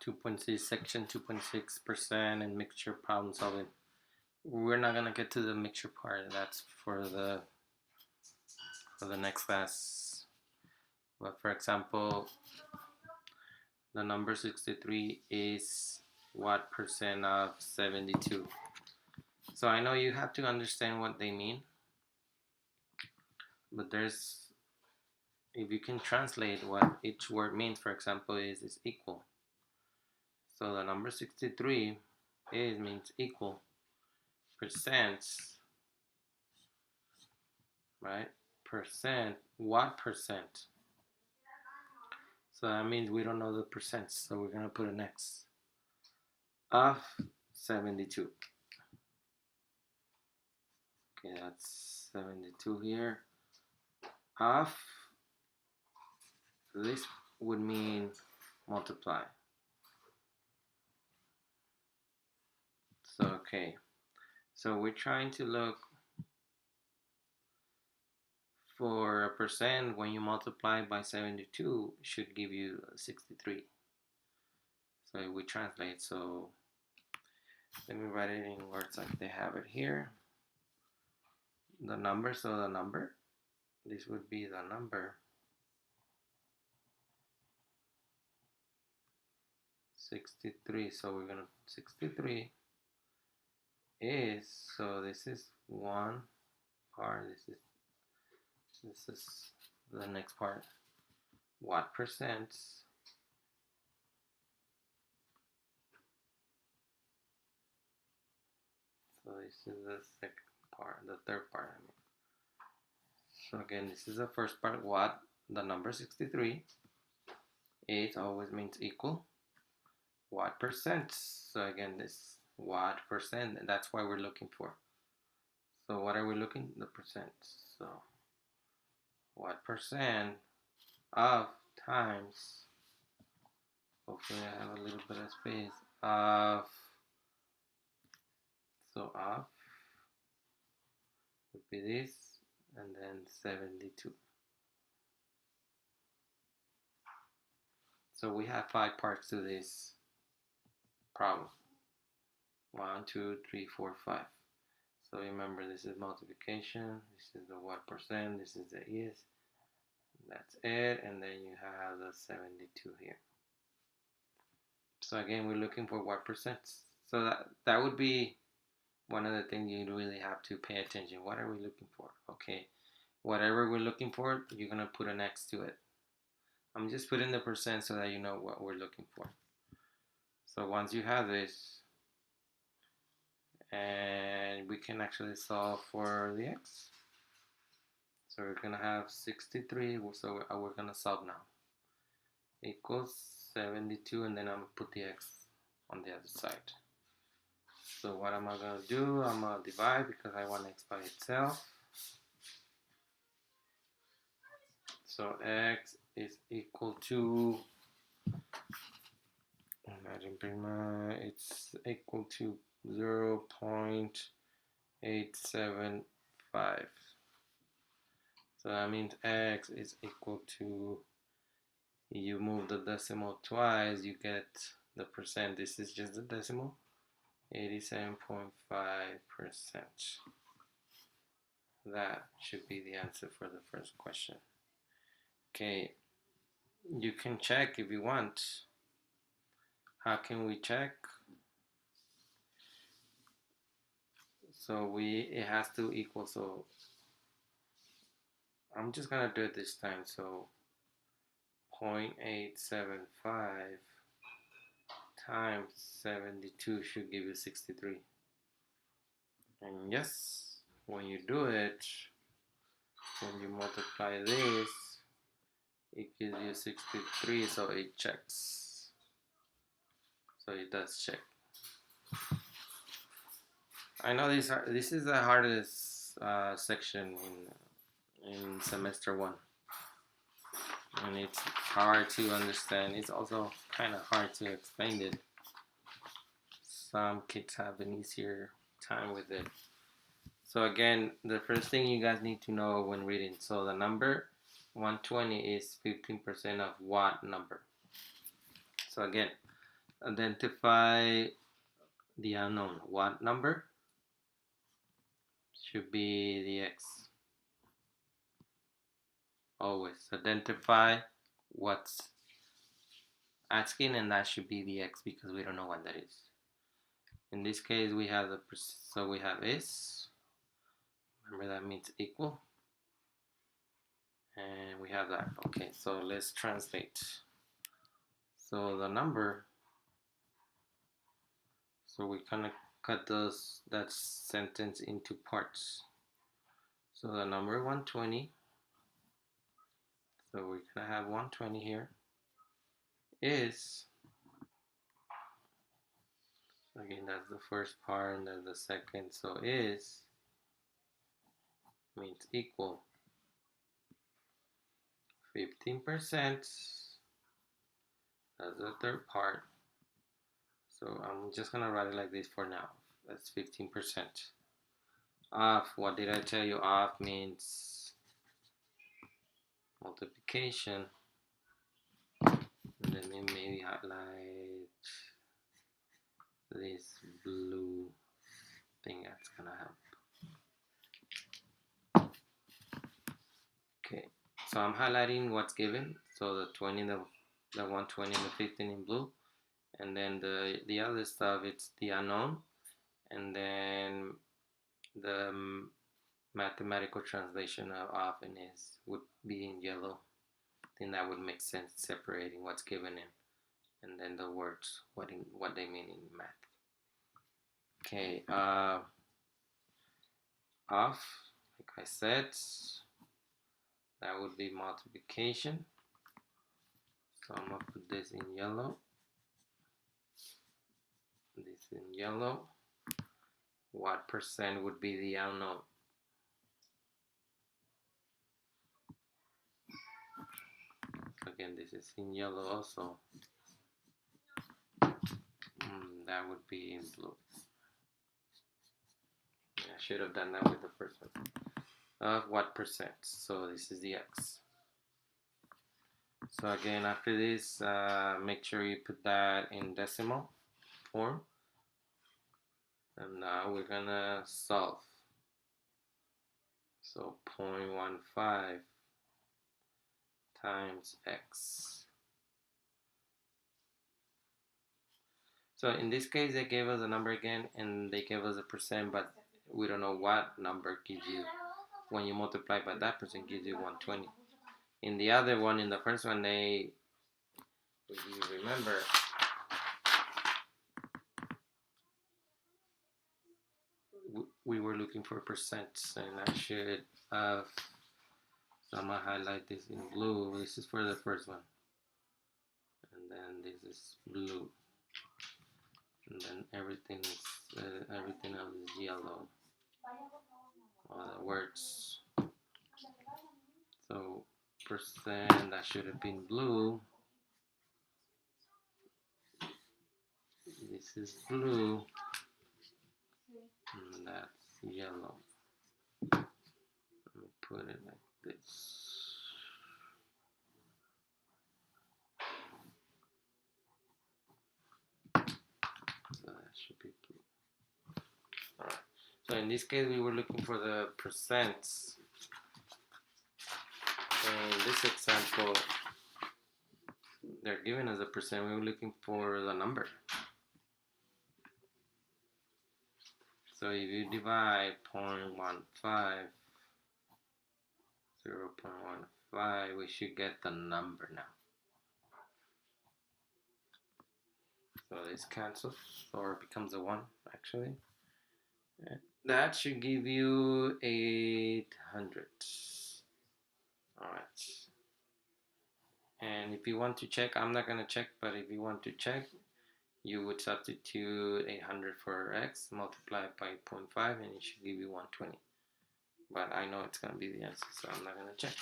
2.6 section 2.6% and mixture problem solving. We're not gonna get to the mixture part. That's for the next class. But for example, the number 63 is what percent of 72? So I know you have to understand what they mean, but if you can translate what each word means, for example, is equal. So the number 63 means equal. Percents, right? Percent, what percent? So that means we don't know the percents, so we're gonna put an X. Of 72. Okay, that's 72 here. Of, this would mean multiply. So, okay. So we're trying to look for a percent when you multiply by 72 should give you 63. So we translate, so let me write it in words like they have it here. The number, so the number, this would be the number. 63, so we're gonna 63 is, so this is one part, this is the next part. What percent? So this is the second part, the third part, I mean. So again, this is the first part. What, the number 63, it always means equal. What percent? So again, this what percent, and that's why we're looking for. So what are we looking? The percent. So what percent of times, hopefully I have a little bit of space, of, so of would be this, and then 72. So we have 5 parts to this problem. 1, 2, 3, 4, 5. So remember, this is multiplication, this is the what percent, this is the is, that's it, and then you have the 72 here. So again, we're looking for what percent. So that would be one of the things you really have to pay attention. What are we looking for? Okay, whatever we're looking for, you're gonna put an X to it. I'm just putting the percent so that you know what we're looking for. So once you have this, and we can actually solve for the X. So we're gonna have 63, so we're gonna solve now. Equals 72, and then I'm gonna put the X on the other side. So what am I gonna do? I'm gonna divide because I want X by itself. So X is equal to, it's equal to 0.875. So that means X is equal to, you move the decimal twice, you get the percent. This is just the decimal, 87.5%. That should be the answer for the first question. Okay, you can check if you want. How can we check? So it has to equal, so I'm just gonna do it this time. So 0.875 times 72 should give you 63. And yes, when you do it, when you multiply this, it gives you 63, so it checks. So it does check. I know this is the hardest section in semester 1, and it's hard to understand. It's also kind of hard to explain it. Some kids have an easier time with it. So again, the first thing you guys need to know when reading, so the number 120 is 15% of what number? So again, Identify the unknown. What number should be the x? Always identify what's asking, and that should be the x because we don't know what that is. In this case, we have so we have is. Remember that means equal, and we have that. Okay, so let's translate. So the number. So we kind of cut that sentence into parts. So the number 120. So we're gonna have 120 here. Is, again, that's the first part and then the second. So is means equal 15%. That's the third part. So I'm just gonna write it like this for now. That's 15%. Of, what did I tell you? Of means multiplication. And then maybe highlight this blue thing, that's gonna help. Okay, so I'm highlighting what's given. So the 20, the 120, and the 15 in blue, and then the other stuff, it's the unknown, and then the mathematical translation of often would be in yellow. I think that would make sense, separating what's given and then the words, what they mean in math. Okay, of, like I said, that would be multiplication. So I'm gonna put this in yellow, this in yellow. What percent would be the unknown? Again, this is in yellow also. That would be in blue. I should have done that with the first one. Of what percent? So this is the x. So again, after this, make sure you put that in decimal form. And now we're gonna solve. So 0.15 times x. So in this case, they gave us a number again, and they gave us a percent, but we don't know what number gives you. When you multiply by that percent, gives you 120. In the other one, in the first one, if you remember, we were looking for percents, and I should have. So I'm gonna highlight this in blue. This is for the first one, and then this is blue, and then everything else is yellow. All the words. So percent, that should have been blue. This is blue, and that's yellow. Let me put it like this. So that should be blue. Alright. So in this case, we were looking for the percents. In this example, they're giving us a percent. We were looking for the number. So if you divide 0.15, 0.15, we should get the number now. So this cancels, or it becomes a 1 actually. That should give you 800. Alright. And if you want to check, I'm not going to check, but if you want to check, you would substitute 800 for x, multiply it by 0.5, and it should give you 120. But I know it's going to be the answer, so I'm not going to check.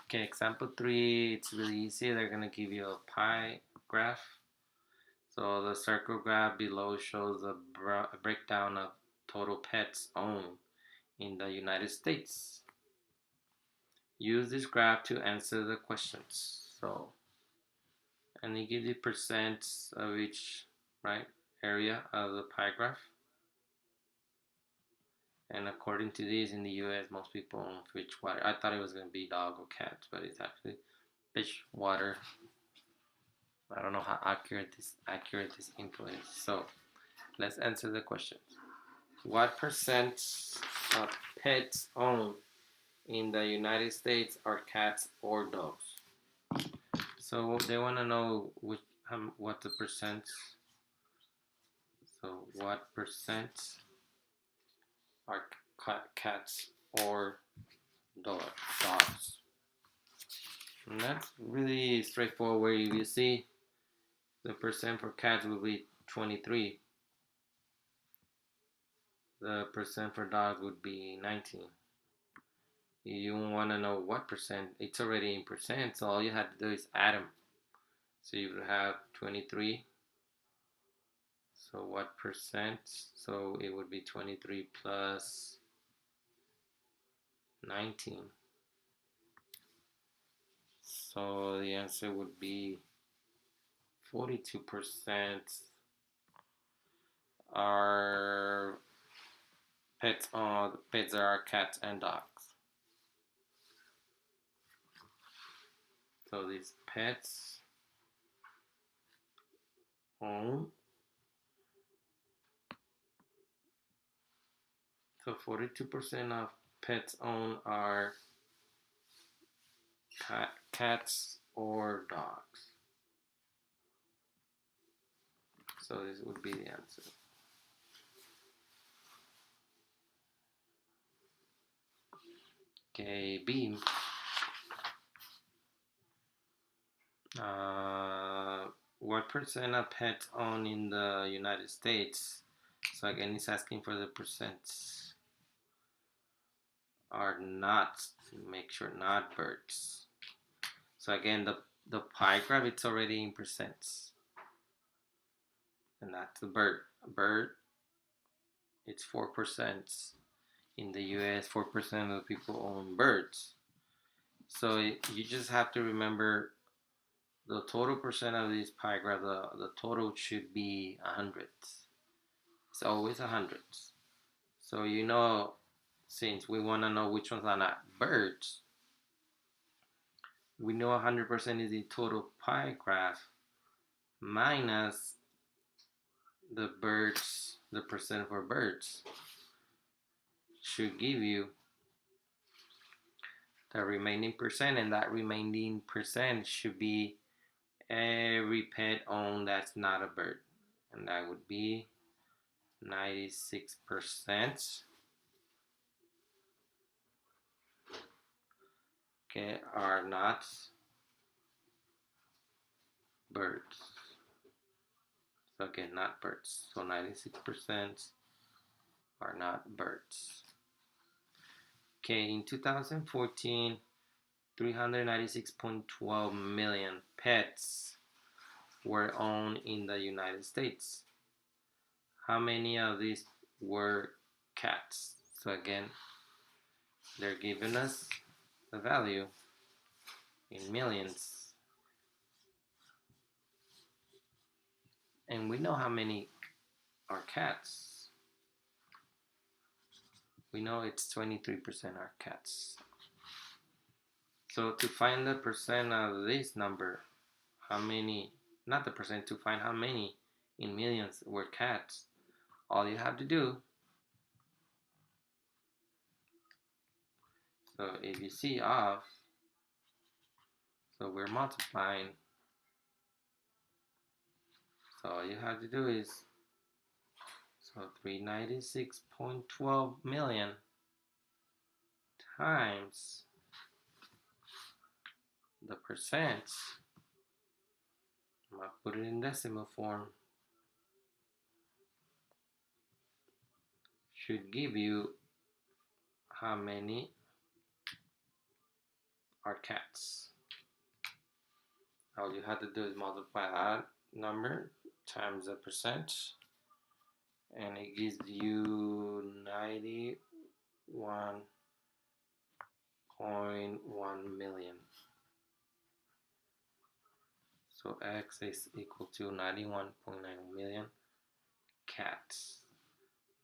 Okay, example 3, it's really easy. They're going to give you a pie graph. So the circle graph below shows a breakdown of total pets owned in the United States. Use this graph to answer the questions. So and it gives you percents of each area of the pie graph. And according to this, in the US, most people own fish water. I thought it was going to be dog or cat, but it's actually fish water. I don't know how accurate this info is. So let's answer the question. What percent of pets owned in the United States are cats or dogs? So they want to know what the percent. So what percent are cats or dogs? And that's really straightforward. You see, the percent for cats will be 23. The percent for dogs would be 19. You want to know what percent, it's already in percent, so all you have to do is add them. So you would have 23. So what percent? So it would be 23 plus 19. So the answer would be 42% are pets. The pets are cats and dogs. So these pets own. So 42% of pets owned are cats or dogs. So this would be the answer. Okay, B. What percent of pets owned in the United States? So again, it's asking for the percents. Are not, make sure not birds. So again, the pie graph, it's already in percents. And that's the bird. Bird, it's 4%. In the US, 4% of the people own birds. So you just have to remember the total percent of this pie graph, the total should be 100. It's always 100. So you know, since we want to know which ones are not birds, we know 100% is the total pie graph minus the birds, the percent for birds should give you the remaining percent, and that remaining percent should be every pet owned that's not a bird, and that would be 96%. Okay, are not birds. So again, not birds. So 96% are not birds. Okay, in 2014, 396.12 million pets were owned in the United States. How many of these were cats? So again, they're giving us the value in millions. And we know how many are cats. We know it's 23% are cats. So to find the percent of this number, how many, not the percent, to find how many in millions were cats, all you have to do, so if you see off, so we're multiplying, so all you have to do is, so 396.12 million times the percent, I'm going to put it in decimal form, should give you how many are cats. All you have to do is multiply that number times the percent, and it gives you 91.1 million. So X is equal to 91.9 million cats.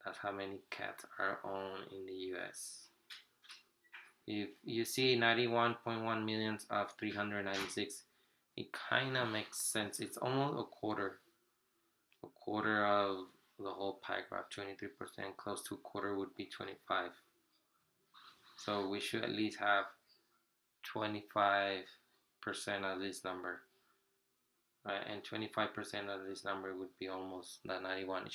That's how many cats are owned in the US. If you see 91.1 millions of 396, it kind of makes sense. It's almost a quarter of the whole pie graph. 23%, close to a quarter would be 25. So we should at least have 25% of this number, right? And 25% of this number would be almost the 91.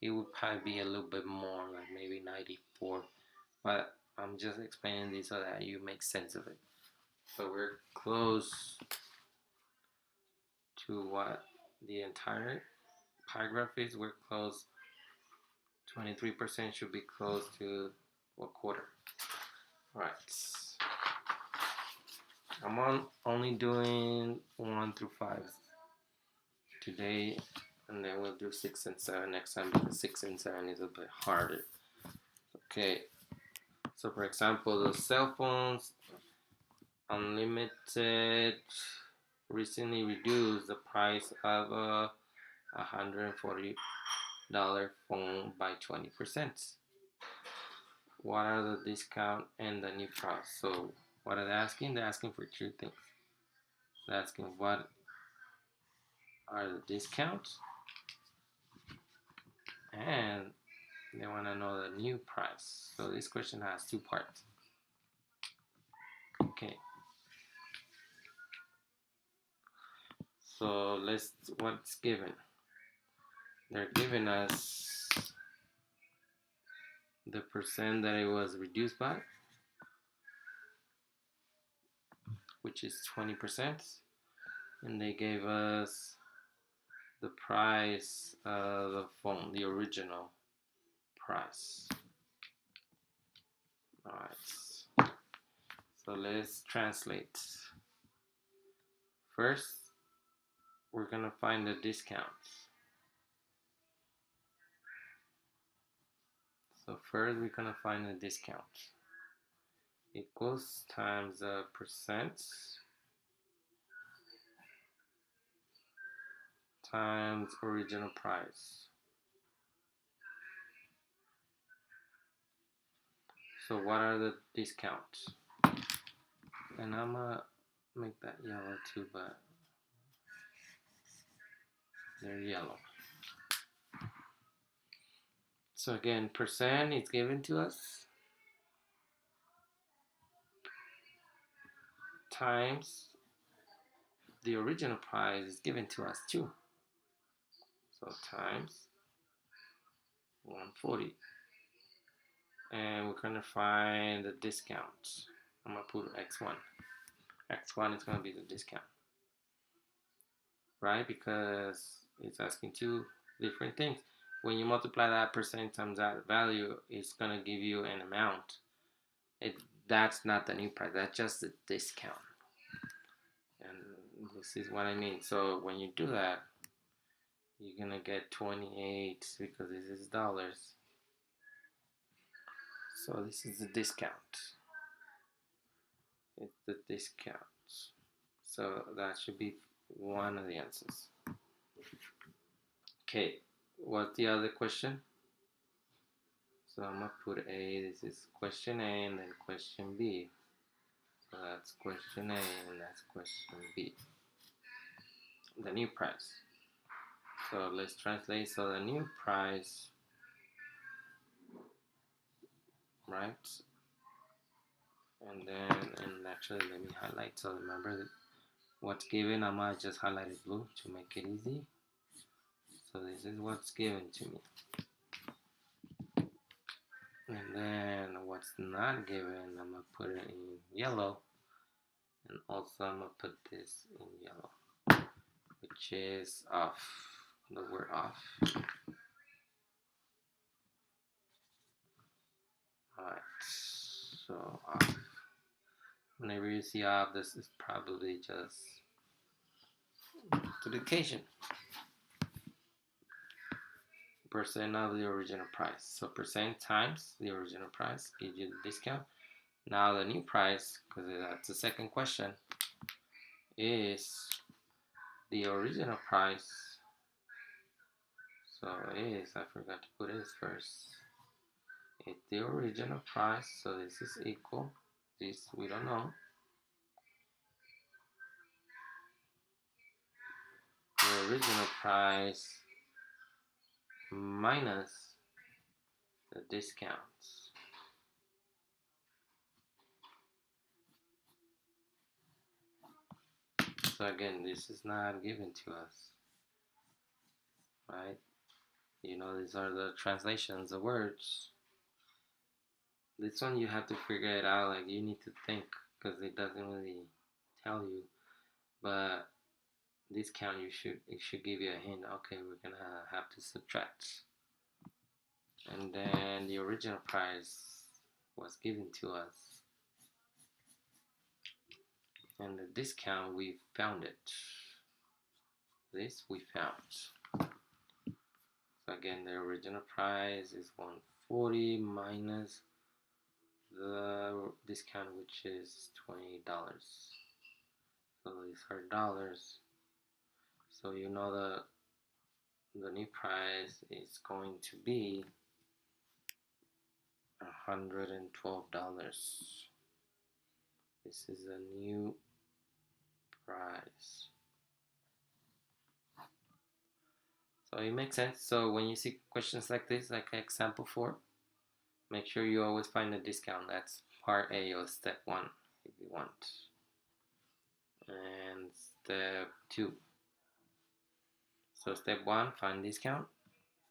It would probably be a little bit more, like maybe 94. But I'm just explaining this so that you make sense of it. So we're close to what the entire pie graph is. We're close. 23% should be close to a quarter. All right. I'm only doing 1 through 5 today, and then we'll do 6 and 7 next time because 6 and 7 is a bit harder. Okay. So for example, the cell phones unlimited recently reduced the price of a $140 phone by 20%. What are the discount and the new price? So what are they asking? They're asking for two things. They're asking what are the discounts, and they want to know the new price. So this question has two parts. Okay. So what's given? They're giving us the percent that it was reduced by, which is 20%, and they gave us the price of the phone, the original price. Alright, so let's translate. First, we're gonna find the discounts. So first we're gonna find the discount. Equals times the percent times original price. So what are the discounts? And I'm gonna make that yellow too, but they're yellow. So again, percent is given to us times the original price is given to us too. So times 140. And we're gonna find the discount. I'm gonna put X1. X1 is gonna be the discount, right? Because it's asking two different things. When you multiply that percent times that value, it's gonna give you an amount. That's not the new price, that's just the discount. And this is what I mean. So when you do that, you're gonna get 28 because this is dollars. So this is the discount. It's the discount. So that should be one of the answers. Okay, what's the other question? So I'm gonna put A, this is question A, and then question B. So that's question A, and that's question B. The new price. So let's translate. So the new price, right? And actually let me highlight. So remember what's given, I'm gonna just highlight it blue to make it easy. So this is what's given to me. And then what's not given, I'm gonna put it in yellow. And also I'm gonna put this in yellow, which is off, the word off. Alright, so off. Whenever you see off, this is probably just multiplication. Percent of the original price. So percent times the original price gives you the discount. Now the new price, because that's the second question, is the original price. So is, I forgot to put is first. It's the original price, so this is equal. This we don't know. The original price minus the discounts. So again, this is not given to us, right? You know, these are the translations of words. This one you have to figure it out, like you need to think, because it doesn't really tell you. But discount, it should give you a hint. Okay, we're gonna have to subtract. And then the original price was given to us. And the discount, we found it. This we found. So again, the original price is 140 minus the discount, which is $20. So these are dollars. So you know the new price is going to be $112. This is a new price. So it makes sense. So when you see questions like this, like example 4, make sure you always find a discount. That's part A or step 1 if you want. And step 2. So step 1, find discount.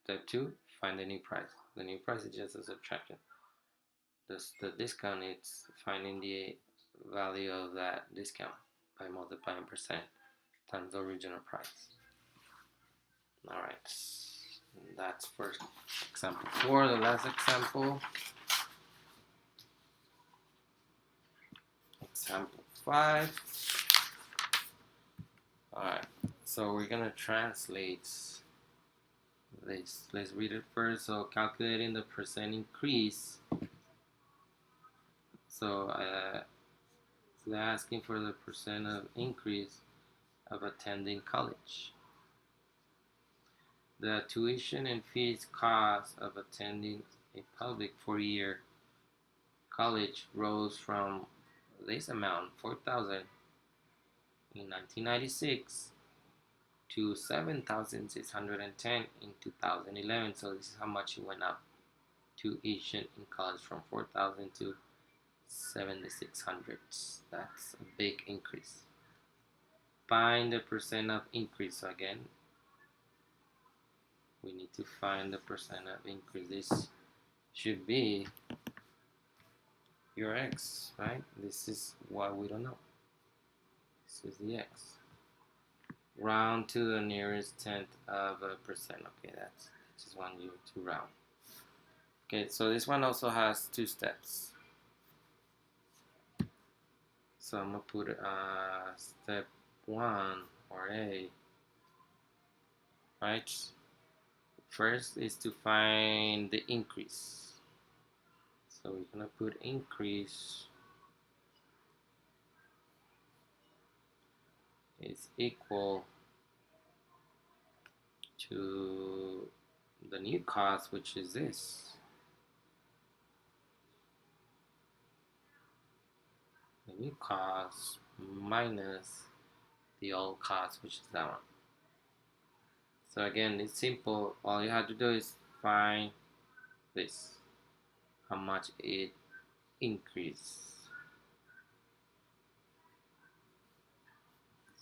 Step 2, find the new price. The new price is just a subtraction. The discount is finding the value of that discount by multiplying percent times the original price. Alright, that's for example 4. The last example, example 5. Alright, so we're gonna translate this. Let's read it first. So calculating the percent increase. So they're asking for the percent of increase of attending college. The tuition and fees cost of attending a public 4-year college rose from this amount, 4,000 in 1996 to 7,610 in 2011. So this is how much it went up. Tuition in college from 4,000 to 7,600. That's a big increase. Find the percent of increase. So again, we need to find the percent of increase. This should be your x, right? This is what we don't know. This is the x. Round to the nearest tenth of a percent. Okay, that's just one you to round. Okay, so this one also has 2 steps. So I'm gonna put step 1 or A. Right? First is to find the increase. So we're gonna put increase is equal to the new cost, which is this. The new cost minus the old cost, which is that one. So again, it's simple. All you have to do is find this, how much it increased.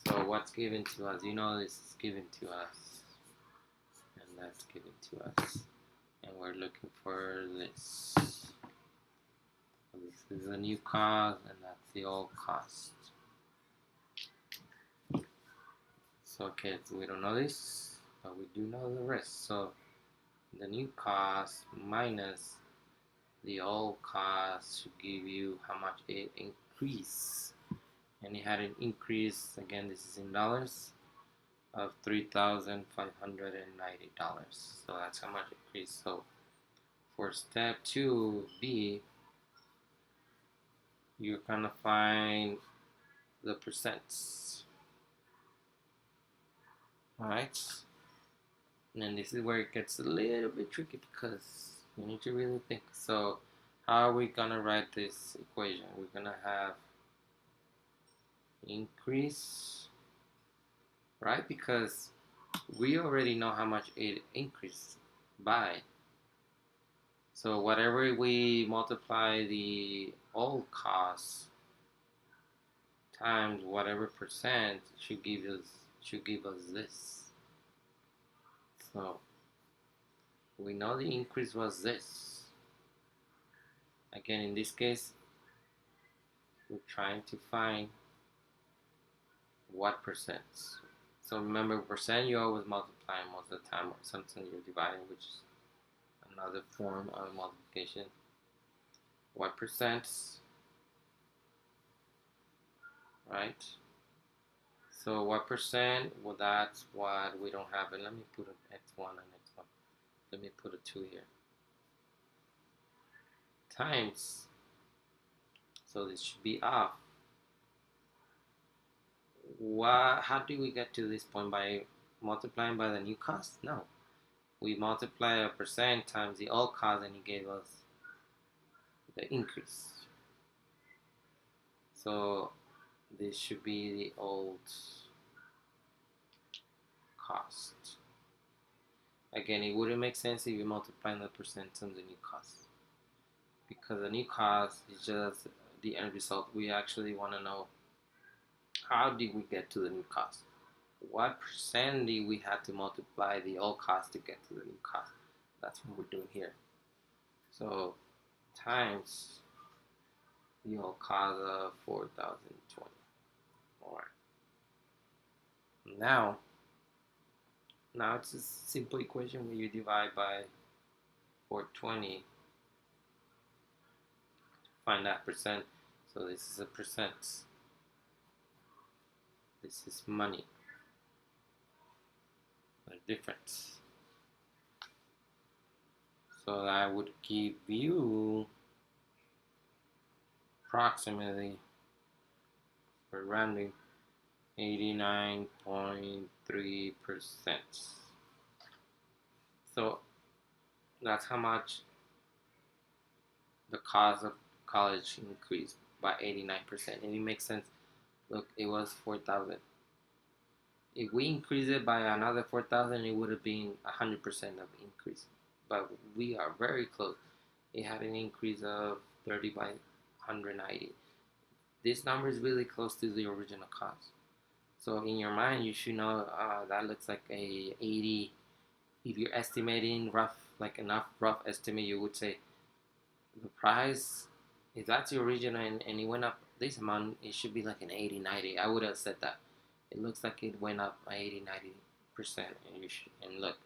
So what's given to us? You know this is given to us, and that's given to us, and we're looking for this. So this is the new cost, and that's the old cost. So okay, so we don't know this, but we do know the rest. So the new cost minus the old cost should give you how much it increased. And it had an increase, again this is in dollars, of $3,590. So that's how much it increased. So for step 2B, you're gonna find the percents. Alright, and this is where it gets a little bit tricky because you need to really think. So how are we gonna write this equation? We're gonna have increase, right? Because we already know how much it increased by. So whatever we multiply the old cost times whatever percent should give us this. So we know the increase was this. Again, in this case, we're trying to find what percent. So remember, percent you always multiply most of the time, or something you're dividing, which is another form of multiplication. What percent, right? So what percent? Well, that's what we don't have. And let me put an x1 and x1. Let me put a 2 here. Times. So this should be off. How do we get to this point? By multiplying by the new cost? No. We multiply a percent times the old cost and it gave us the increase. So this should be the old cost. Again, it wouldn't make sense if you multiply the percent times the new cost, because the new cost is just the end result. We actually want to know, how did we get to the new cost? What percent did we have to multiply the old cost to get to the new cost? That's what we're doing here. So times the old cost of 4,020. All right. Now it's a simple equation where you divide by 420 to find that percent. So this is a percent. This is money. The difference. So that would give you approximately, for rounding, 89.3%. So that's how much the cost of college increased, by 89%. And it makes sense. Look, it was 4,000. If we increase it by another 4,000, it would have been 100% of increase. But we are very close. It had an increase of 30 by 190. This number is really close to the original cost. So in your mind, you should know that looks like a 80. If you're estimating like enough rough estimate, you would say the price, if that's the original and it went up this amount, it should be like an 80, 90. I would have said that. It looks like it went up by 80, 90%, and look,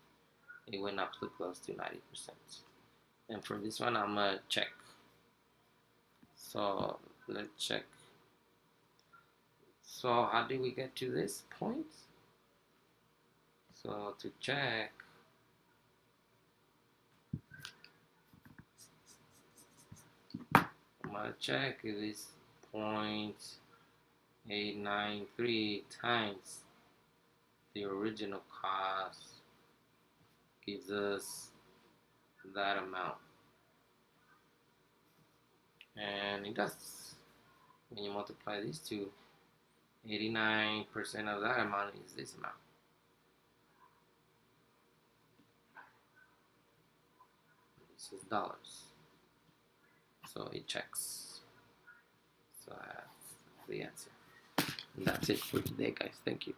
it went up to close to 90%. And for this one, I'm gonna check. So let's check. So how did we get to this point? So to check, I'm gonna check if this 0.893 times the original cost gives us that amount. And it does. When you multiply these two, 89% of that amount is this amount. This is dollars. So it checks. So that's the answer. And that's it for today, guys. Thank you.